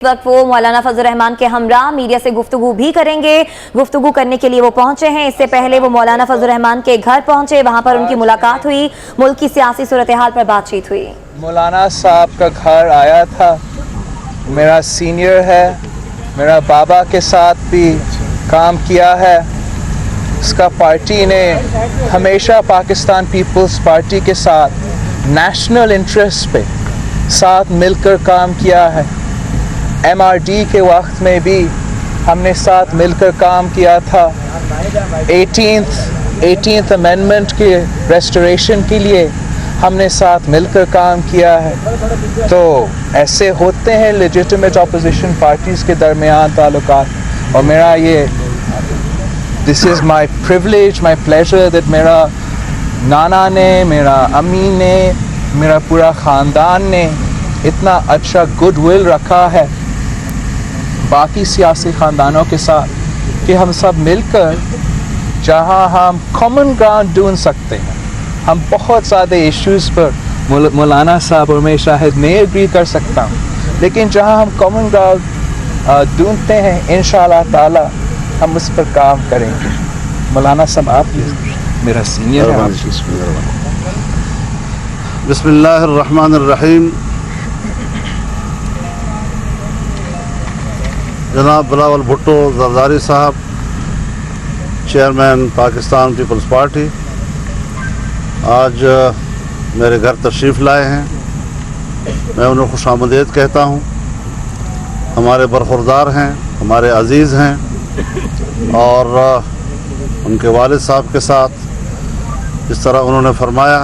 वक्त वो मौलाना फजल रहमान के हमरा मीडिया से गुफ्तगू भी करेंगे। गुफ्तगू करने के लिए वो पहुंचे हैं। इससे पहले वो मौलाना फजल रहमान के घर पहुंचे, वहां पर उनकी मुलाकात हुई, मुल्क की सियासी सूरत हाल पर बातचीत हुई। मौलाना साहब का घर आया था, मेरा सीनियर है, मेरा बाबा के साथ भी काम किया है। इसका पार्टी ने हमेशा पाकिस्तान पीपल्स पार्टी के साथ नेशनल इंटरेस्ट पे साथ मिलकर काम किया है। MRD के वक्त में भी हमने साथ मिलकर काम किया था। 18th अमेंडमेंट के रेस्टोरेशन के लिए हमने साथ मिलकर काम किया है। तो ऐसे होते हैं लेजिटिमेट ऑपोजिशन पार्टीज़ के दरमियान ताल्लुकात। और मेरा ये this is my privilege, my pleasure that मेरा नाना ने, मेरा अम्मी ने, मेरा पूरा ख़ानदान ने इतना अच्छा गुडविल रखा है बाकी सियासी ख़ानदानों के साथ कि हम सब मिलकर जहां हम कॉमन ग्राउंड ढूंढ सकते हैं। हम बहुत ज़्यादा इश्यूज़ पर मौलाना साहब और मैं शायद मैं एग्री कर सकता हूँ, लेकिन जहां हम कॉमन ग्राउंड ढूंढते हैं इंशाअल्लाह ताला हम उस पर काम करेंगे। मौलाना साहब आप मेरा सीनियर है। बिस्मिल्लाहिर्रहमानिर्रहीम। जनाब बिलावल भुट्टो जरदारी साहब, चेयरमैन पाकिस्तान पीपल्स पार्टी, आज मेरे घर तशरीफ़ लाए हैं। मैं उन्हें खुशामदीद कहता हूँ। हमारे बरखुरदार हैं, हमारे अज़ीज़ हैं और उनके वालिद साहब के साथ जिस तरह उन्होंने फरमाया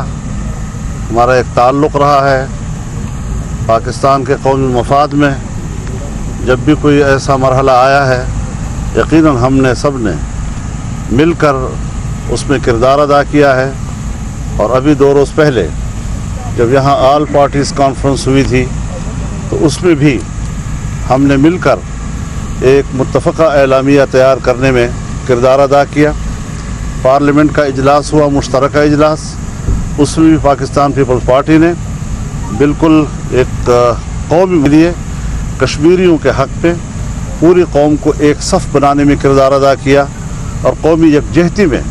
हमारा एक ताल्लुक़ रहा है पाकिस्तान के कौमी मफाद में। जब भी कोई ऐसा मरहला आया है यकीनन हमने सब ने मिलकर उसमें किरदार अदा किया है। और अभी 2 रोज़ पहले जब यहाँ ऑल पार्टीज़ कॉन्फ्रेंस हुई थी तो उसमें भी हमने मिलकर एक मुत्तफ़क़ा एलामिया तैयार करने में किरदार अदा किया। पार्लियामेंट का इजलास हुआ, मुश्तरका इजलास, उसमें भी पाकिस्तान पीपल्स पार्टी ने बिल्कुल एक कौम के लिए कश्मीरियों के हक़ पे पूरी कौम को एक सफ़ बनाने में किरदार अदा किया। और कौमी यकजहती में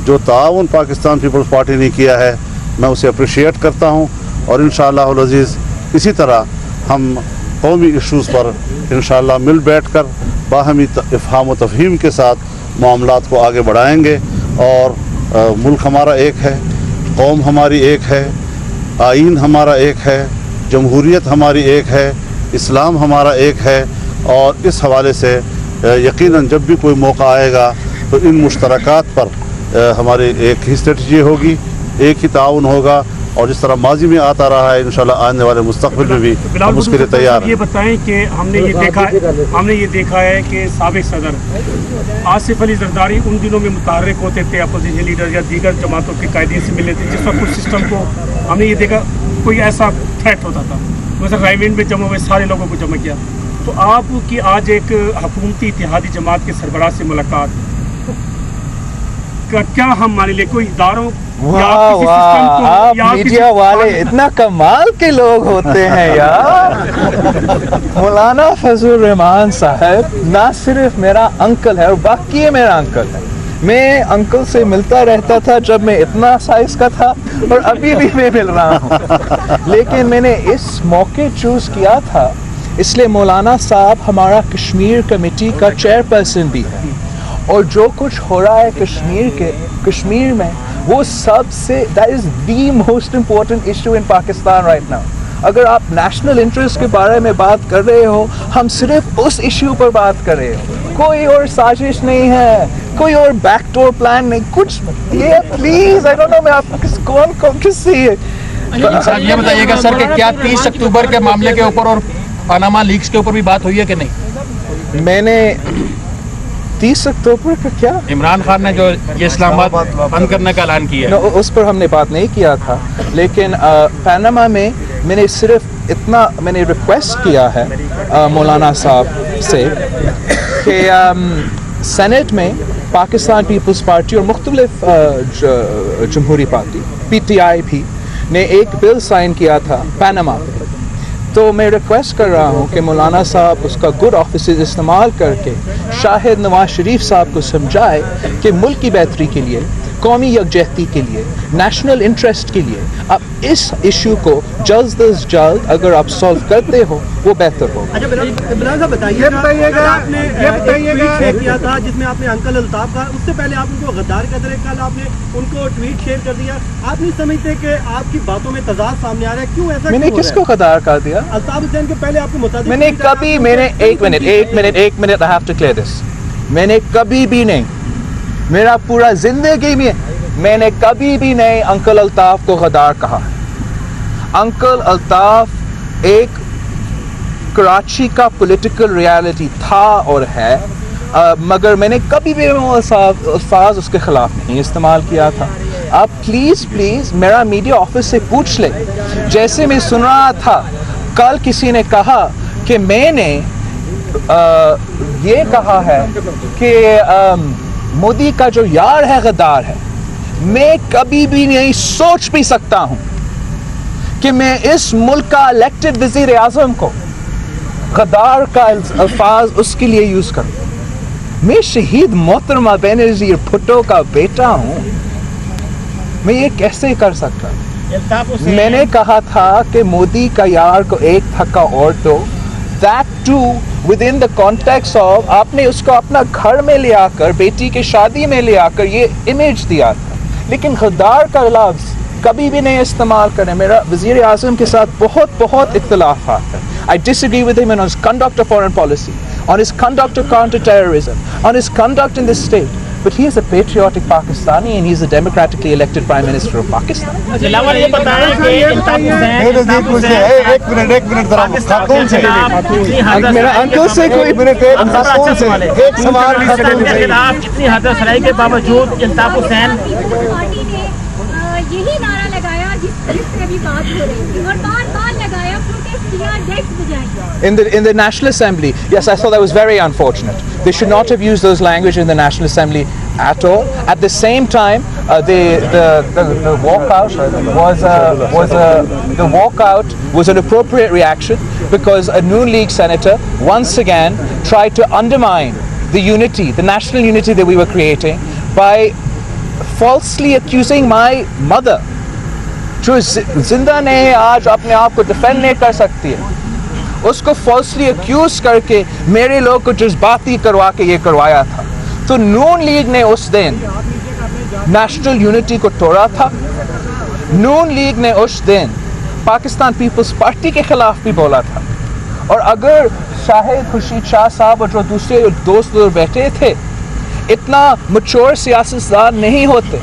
जो ताउन पाकिस्तान पीपल्स पार्टी ने किया है मैं उसे अप्रिशिएट करता हूँ। और इंशाअल्लाह अज़ीज़ इसी तरह हम कौमी इशूज़ पर इंशाअल्लाह मिल बैठ कर बाहमी इफ़हाम व तफ़हीम के साथ मामलात को आगे बढ़ाएंगे। और मुल्क हमारा एक है, कौम हमारी एक है, आइन हमारा एक है, जमहूरियत हमारी एक है, इस्लाम हमारा एक है। और इस हवाले से यकीनन जब भी कोई मौका आएगा तो इन मुश्तरकात पर हमारी एक ही स्ट्रेटजी होगी, एक ही ताउन होगा। और जिस तरह माजी में आता रहा है इंशाल्लाह आने वाले मुस्तक़बिल में भी हम उसके लिए तैयार हैं। ये बताएं कि हमने ये देखा है कि साबिक़ सदर आसिफ अली जरदारी उन दिनों में मुतहर्रिक होते थे, अपोजिशन लीडर या दीगर जमातों के कायदे से मिले थे। जिस वक्त उस सिस्टम को हमने ये देखा कोई ऐसा थ्रेट होता था, मतलब रायविंड में जमा हुए सारे लोगों को जमा किया। तो आपकी आज एक हुकूमती इत्तेहादी जमात के सरबराह से मुलाकात का क्या हम मान लें, कोई इदारों आप मीडिया वाले इतना कमाल के लोग होते हैं यार। मौलाना फजल रहमान साहब ना सिर्फ मेरा अंकल है और बाकी मेरा अंकल है। मैं अंकल से मिलता रहता था जब मैं इतना साइज का था और अभी भी मैं मिल रहा हूँ। लेकिन मैंने इस मौके चूज़ किया था इसलिए मौलाना साहब हमारा कश्मीर कमेटी का चेयरपर्सन भी है। और जो कुछ हो रहा है कश्मीर में वो सबसे that is the most important issue in Pakistan right now. अगर आप नेशनल इंटरेस्ट के बारे में बात कर रहे हो, हम सिर्फ उस इशू पर बात कर रहे हो, कोई और साजिश नहीं है, कोई और बैकडोर प्लान नहीं, कुछ ये प्लीज आई डोंट नो मैं आपको कौन किससे ये बताइएगा सर कि क्या 30 अक्टूबर के मामले के ऊपर और पनामा लीक्स के ऊपर भी बात हुई है कि नहीं? मैंने 30 अक्टूबर का क्या, इमरान खान ने जो ये इस्लामाबाद बंद करने का ऐलान किया है उस पर हमने बात नहीं किया था। लेकिन पनामा में मैंने सिर्फ इतना मैंने रिक्वेस्ट किया है मौलाना साहब से कि सेनेट में पाकिस्तान पीपल्स पार्टी और मुख्तलिफ जमहूरी पार्टी PTI भी ने एक बिल साइन किया था पनामा पे तो मैं रिक्वेस्ट कर रहा हूँ कि मौलाना साहब उसका गुड ऑफिसेज इस्तेमाल करके शाहिद नवाज शरीफ साहब को समझाए कि मुल्क की बेहतरी के लिए, कौमी यकजहती के लिए, नेशनल इंटरेस्ट के लिए अब इस इशू को जल्द अज जल्द अगर आप सॉल्व करते हो वो बेहतर हो। अच्छा इमरान साहब बताइएगा, आपने शेयर किया था जिसमें आपने अंकल अल्ताफ का, उससे पहले आप उनको गद्दार कहते रहे, कल आपने उनको ट्वीट शेयर कर दिया। आप नहीं समझते कि आपकी बातों में तजाद सामने आ रहा है? क्यों ऐसा? मैंने किसको गद्दार कर दिया? अल्ताफ हुसैन के पहले आपके मुताबिक मैंने कभी, मैंने एक minute I have to clear this, मैंने कभी भी नहीं, मेरा पूरा जिंदगी में मैंने कभी भी नहीं अंकल अल्ताफ को गद्दार कहा। अंकल अल्ताफ एक कराची का पॉलिटिकल रियलिटी था और है, मगर मैंने कभी भी अल्फाज उसके खिलाफ नहीं इस्तेमाल किया था। आप प्लीज़ मेरा मीडिया ऑफिस से पूछ ले। जैसे मैं सुन रहा था कल किसी ने कहा कि मैंने ये कहा है कि मोदी का जो यार है गद्दार है। मैं कभी भी नहीं सोच भी सकता हूं कि मैं इस मुल्क का इलेक्टेड वज़ीर आज़म को गद्दार का अल्फाज उसके लिए यूज करूं। मैं शहीद मोहतरमा बेनज़ीर भुट्टो का बेटा हूं, मैं ये कैसे कर सकता? मैंने कहा था कि मोदी का यार को एक धक्का और दो, that too within the context of आपने उसको अपना घर में ले आकर, बेटी के शादी में ले आकर ये इमेज दिया था, लेकिन गद्दार का लफ्ज़ कभी भी नहीं इस्तेमाल करें। मेरा वज़ीर आज़म के साथ बहुत इख्तिलाफ़ात है। I disagree with him on his conduct of foreign policy, on his conduct of counter-terrorism, on his conduct in this state. But he is a patriotic Pakistani and he is a democratically elected Prime Minister of Pakistan. Dilawar ये बताएं कि एक minute जरा खातून से, मेरा uncle से कोई खातून से एक सवाल इतनी हादसाई के बावजूद इल्ताफ हुसैन पार्टी ने यही नारा लगाया जिससे अभी बात हो रही थी और बार लगाया, प्रोटेस्ट किया, डेस्क बजाई। In the National Assembly, yes, I thought that was very unfortunate. They should not have used those language in the National Assembly at all. At the same time, the walkout was an appropriate reaction because a Noon League senator once again tried to undermine the unity, the national unity that we were creating by falsely accusing my mother, जो जिंदा नहीं है, आज अपने आप को defend नहीं कर सकती है, उसको फॉल्सली अक्यूज करके मेरे लोग को जज्बाती करवा के ये करवाया था। तो नून लीग ने उस दिन नेशनल यूनिटी को तोड़ा था। नून लीग ने उस दिन पाकिस्तान पीपल्स पार्टी के खिलाफ भी बोला था। और अगर शाहिद खुर्शीद शाह साहब और जो दूसरे दोस्त लोग बैठे थे इतना मैच्योर सियासतदान नहीं होते,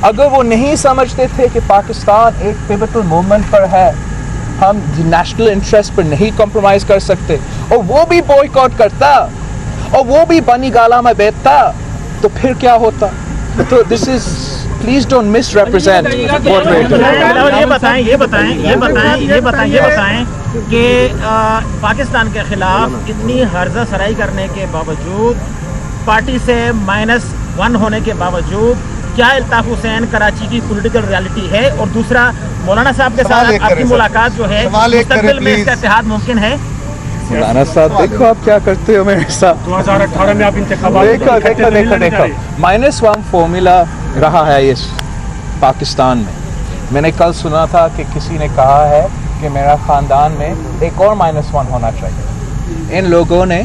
अगर वो नहीं समझते थे कि पाकिस्तान एक पिवटल मूवमेंट पर है, हम नेशनल इंटरेस्ट पर नहीं कॉम्प्रोमाइज कर सकते, और वो भी बॉयकॉट करता और वो भी बनी गाला में बैठता, तो फिर क्या होता? तो this is, please don't misrepresent what we are. ये बताएं कि पाकिस्तान के खिलाफ इतनी हर्जा सराई करने के बावजूद, पार्टी से -1 होने के बावजूद, क्या इल्ताफ हुसैन कराची की पॉलिटिकल रियलिटी है? और दूसरा, मौलाना साहब के साथ आपकी मुलाकात जो है, मुस्तकबिल में इसका इत्तेहाद मुमकिन है? मौलाना साहब देखो आप क्या करते हो मेरे साथ। 2018 में आप इंतखाबात देखो -1 फॉर्मूला रहा है इस पाकिस्तान में। मैंने कल सुना था कि किसी ने कहा है कि मेरा ख़ानदान में एक और -1 होना चाहिए। इन लोगों ने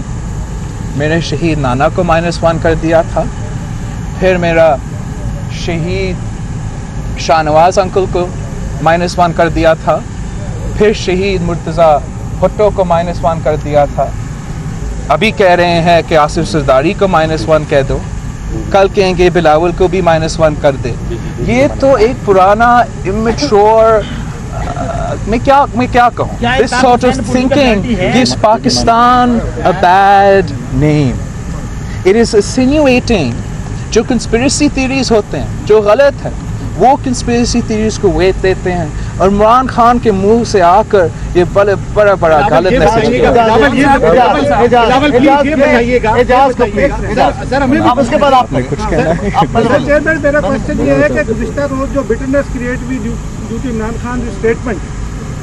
मेरे शहीद नाना को -1 कर दिया था, फिर मेरा शहीद शाहनवाज अंकल को -1 कर दिया था, फिर शहीद मुर्तज़ा भुट्टो को -1 कर दिया था। अभी कह रहे हैं कि आसिफ सरदारी को -1 कह दो, कल कहेंगे बिलावल को भी -1 कर दे। ये तो एक पुराना इमेच्योर, मैं क्या कहूँ, this sort of thinking gives Pakistan a bad name. It is insinuating जो कंस्पिरेसी थीरीज होते हैं जो गलत है, वो कंस्पिरेसी थीरीज को वेट देते हैं, और इमरान खान के मुंह से आकर ये बड़ा गलत मैसेज किया। उसके बाद आपने कुछ कहना है? मेरा क्वेश्चन ये है कि गुज़िश्ता रोज जो बिटरनेस क्रिएट हुई due to Imran Khan statement,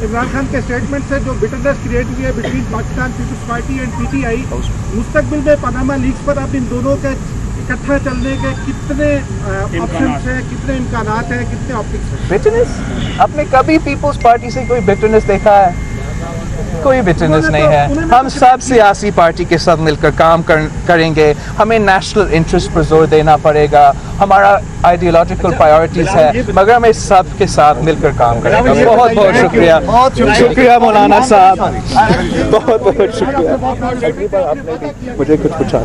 Imran Khan के स्टेटमेंट से जो बिटरनेस क्रिएट हुई है between Pakistan Peoples Party and PTI, मुस्तकबिल में पनामा लीक्स पर अब इन दोनों के इकट्ठा चलने के कितने ऑप्शंस हैं, कितने इम्कानात हैं, कितने ऑप्टिक्स हैं? बिटरनेस? आपने कभी पीपल्स पार्टी से कोई बिटरनेस देखा है? कोई बिटरनेस नहीं है। हम सब सियासी पार्टी के साथ मिलकर काम करेंगे। हमें नेशनल इंटरेस्ट पर जोर देना पड़ेगा। हमारा आइडियोलॉजिकल प्रायोरिटीज है, मगर हमें सब के साथ मिलकर काम करेंगे। बहुत बहुत शुक्रिया, शुक्रिया मौलाना साहब, बहुत बहुत शुक्रिया। आपने भी मुझे कुछ पूछना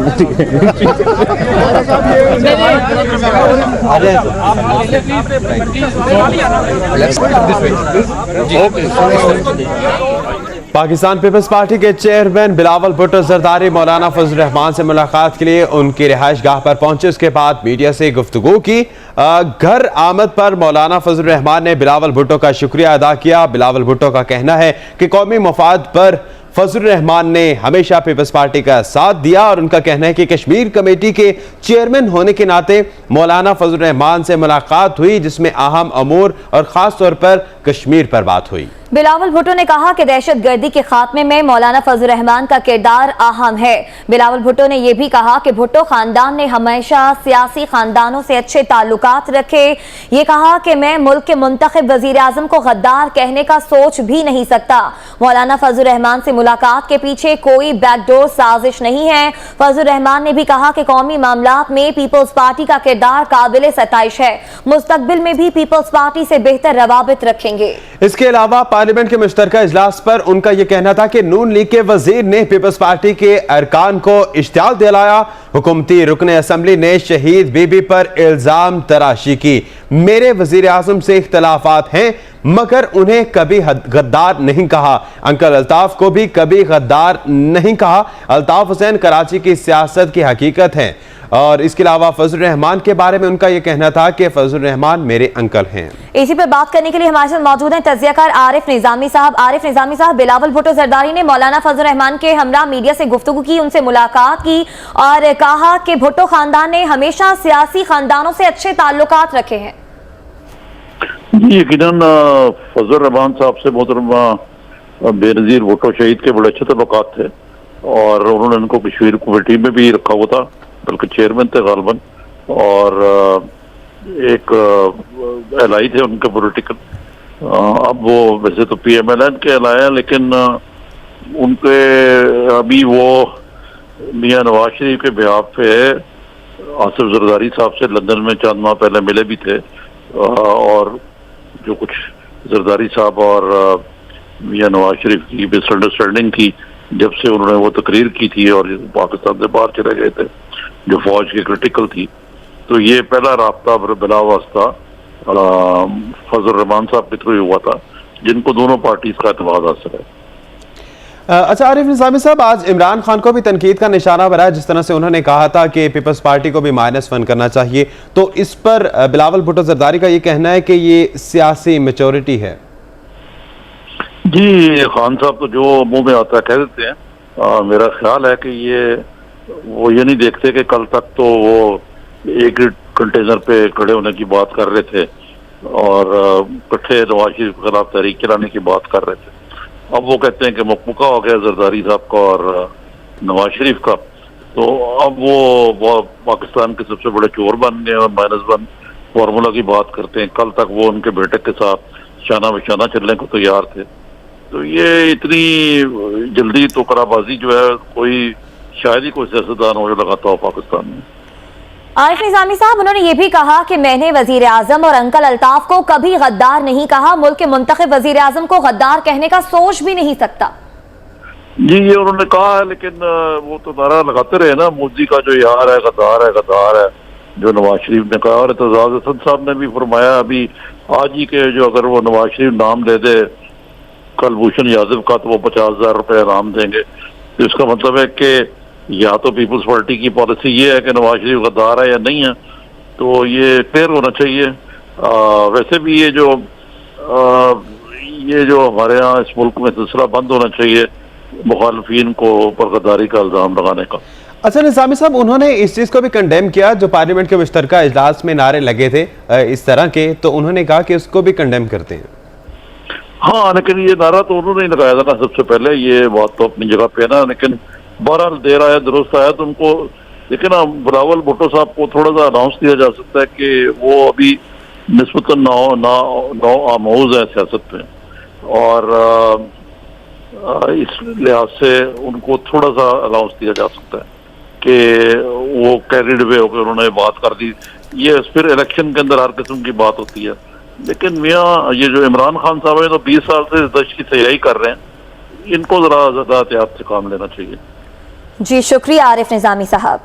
पाकिस्तान पीपल्स पार्टी के चेयरमैन बिलावल भुट्टो जरदारी मौलाना फजल रहमान से मुलाकात के लिए उनकी रिहाइश गाह पर पहुंचे। उसके बाद मीडिया से गुफ्तगू की। घर आमद पर मौलाना फजल रहमान ने बिलावल भुट्टो का शुक्रिया अदा किया। बिलावल भुट्टो का कहना है कि कौमी मफाद पर फजल रहमान ने हमेशा पीपल्स पार्टी का साथ दिया और उनका कहना है कि कश्मीर कमेटी के चेयरमैन होने के नाते मौलाना फजल रहमान से मुलाकात हुई, जिसमें अहम अमूर और खास तौर पर कश्मीर पर बात हुई। बिलावल भुट्टो ने कहा कि दहशतगर्दी के खात्मे में मौलाना फजल रहमान का किरदार अहम है। बिलावल भुट्टो ने यह भी कहा कि भुट्टो खानदान ने हमेशा सियासी खानदानों से अच्छे ताल्लुकात रखे। ये कहा कि मैं मुल्क के मुंतखब वजीर आजम को गद्दार कहने का सोच भी नहीं सकता। मौलाना फजल रहमान से मुलाकात के पीछे कोई बैकडोर साजिश नहीं है। फजल रहमान ने भी कहा कि कौमी मामलात में पीपल्स पार्टी का किरदार काबिल सताइश है। मुस्तकबिल में भी पीपल्स पार्टी से बेहतर रवाबित रखेंगे। इसके अलावा पार्लियामेंट के मुश्तरका इजलास पर उनका यह कहना था कि नून लीग के वजीर ने पीपल्स पार्टी के अरकान को इश्तियाल दिलाया। हुकूमती रुकने असम्बली ने शहीद बीबी पर इल्जाम तराशी की। मेरे वजीर आजम से इख्तलाफात हैं, मगर उन्हें कभी गद्दार नहीं कहा। अंकल अल्ताफ को भी कभी गद्दार नहीं कहा। अल्ताफ हुसैन कराची की सियासत की हकीकत है। और इसके अलावा फजल रहमान के बारे में उनका यह कहना था कि फजल रहमान मेरे अंकल हैं। इसी पर बात करने के लिए हमारे साथ मौजूद हैं तजियाकार आरिफ निजामी साहब। आरिफ निजामी साहब, बिलावल भुट्टो जरदारी ने मौलाना फजल रहमान के हमरा मीडिया से गुफ्तगू की, उनसे मुलाकात की और कहा कि भुट्टो खानदान ने हमेशा सियासी खानदानों से अच्छे ताल्लुकात रखे हैं। जी, यकीनन फजल रहमान साहब से मोहतरमा बेनजीर भुट्टो शहीद के बड़े अच्छे तल्लुकात थे और उन्होंने उनको कश्मीर कमेटी में भी रखा हुआ था, बल्कि चेयरमैन थे गालबन, और एक एलआई थे उनके पॉलिटिकल। अब वो वैसे तो पीएमएलएन के एलआई हैं, लेकिन उनके अभी वो मियां नवाज शरीफ के बिहाफ पे आसिफ जरदारी साहब से लंदन में चंद माह पहले मिले भी थे। और जो कुछ जरदारी साहब और मियां नवाज शरीफ की मिसअंडरस्टैंडिंग थी जब से उन्होंने वो तकरीर की थी और पाकिस्तान से बाहर चले गए थे, जो फौज की क्रिटिकल थी, तो ये पहला राब्ता बिला वास्ता फजल रहमान साहब के थ्रू हुआ था, जिनको दोनों पार्टीज का एतमाद हासिल है। अच्छा आरिफ निजामी साहब, आज इमरान खान को भी तनकीद का निशाना बनाया, जिस तरह से उन्होंने कहा था कि पीपल्स पार्टी को भी -1 करना चाहिए, तो इस पर बिलावल भुट्टो जरदारी का ये कहना है कि ये सियासी मैच्योरिटी है। जी, खान साहब तो जो मुंह में आता है कह देते हैं। मेरा ख्याल है कि वो ये नहीं देखते कि कल तक तो वो एक कंटेनर पे खड़े होने की बात कर रहे थे और इकट्ठे नवाज शरीफ के खिलाफ तहरीक चलाने की बात कर रहे थे। अब वो कहते हैं कि मुक्का हो गया जरदारी साहब का और नवाज शरीफ का, तो अब वो पाकिस्तान के सबसे बड़े चोर बन गए और -1 फार्मूला की बात करते हैं। कल तक वो उनके बेटे के साथ शाना बिशाना चलने को तैयार थे। तो ये इतनी जल्दी तो कराबाजी जो है कोई शायद ही कोई सियासतदान हो जो लगाता हो पाकिस्तान में। आरिफ निजामी साहब, उन्होंने ये भी कहा कि मैंने वजीर आजम और अंकल अल्ताफ को कभी गद्दार नहीं कहा। मुल्क के मुंतखब वजीर आजम को गद्दार कहने का सोच भी नहीं सकता। जी, ये उन्होंने कहा है, लेकिन वो तो नारा लगाते रहे ना, मोदी का जो यार है गद्दार है गद्दार है, जो नवाज शरीफ ने कहा। और एतजाज हसन साहब ने भी फरमाया अभी आज ही के, जो अगर वो नवाज शरीफ नाम ले दे कलभूषण यादव का तो वो 50,000 रुपये इनाम देंगे। तो इसका मतलब है कि या तो पीपल्स पार्टी की पॉलिसी ये है कि नवाज शरीफ गद्दार है या नहीं है, तो ये क्लियर होना चाहिए। वैसे भी ये जो हमारे यहाँ इस मुल्क में सिलसिला बंद होना चाहिए मुखालफीन को ऊपर गद्दारी का इल्जाम लगाने का। अच्छा निजामी साहब, उन्होंने इस चीज को भी कंडेम किया जो पार्लियामेंट के मुश्तरका इजलास में नारे लगे थे इस तरह के, तो उन्होंने कहा कि उसको भी कंडेम करते हैं। हाँ, लेकिन ये नारा तो उन्होंने ही लगाया था ना सबसे पहले, ये बात तो अपनी जगह पे है ना, लेकिन बहरहाल देर आया दुरुस्त आया, तो उनको लेकिन ना बिलावल भुट्टो साहब को थोड़ा सा अनाउंस दिया जा सकता है कि वो अभी निस्बतन नौ आमोज है सियासत में, और इस लिहाज से उनको थोड़ा सा अनाउंस दिया जा सकता है कि वो कैरिड वे होकर उन्होंने बात कर दी। ये फिर इलेक्शन के अंदर हर किस्म की बात होती है, लेकिन मियाँ ये जो इमरान खान साहब है तो 20 साल से इस देश की तैयारी कर रहे हैं, इनको जरा ज्यादा एहतियात से काम लेना चाहिए। जी शुक्रिया आरिफ निजामी साहब।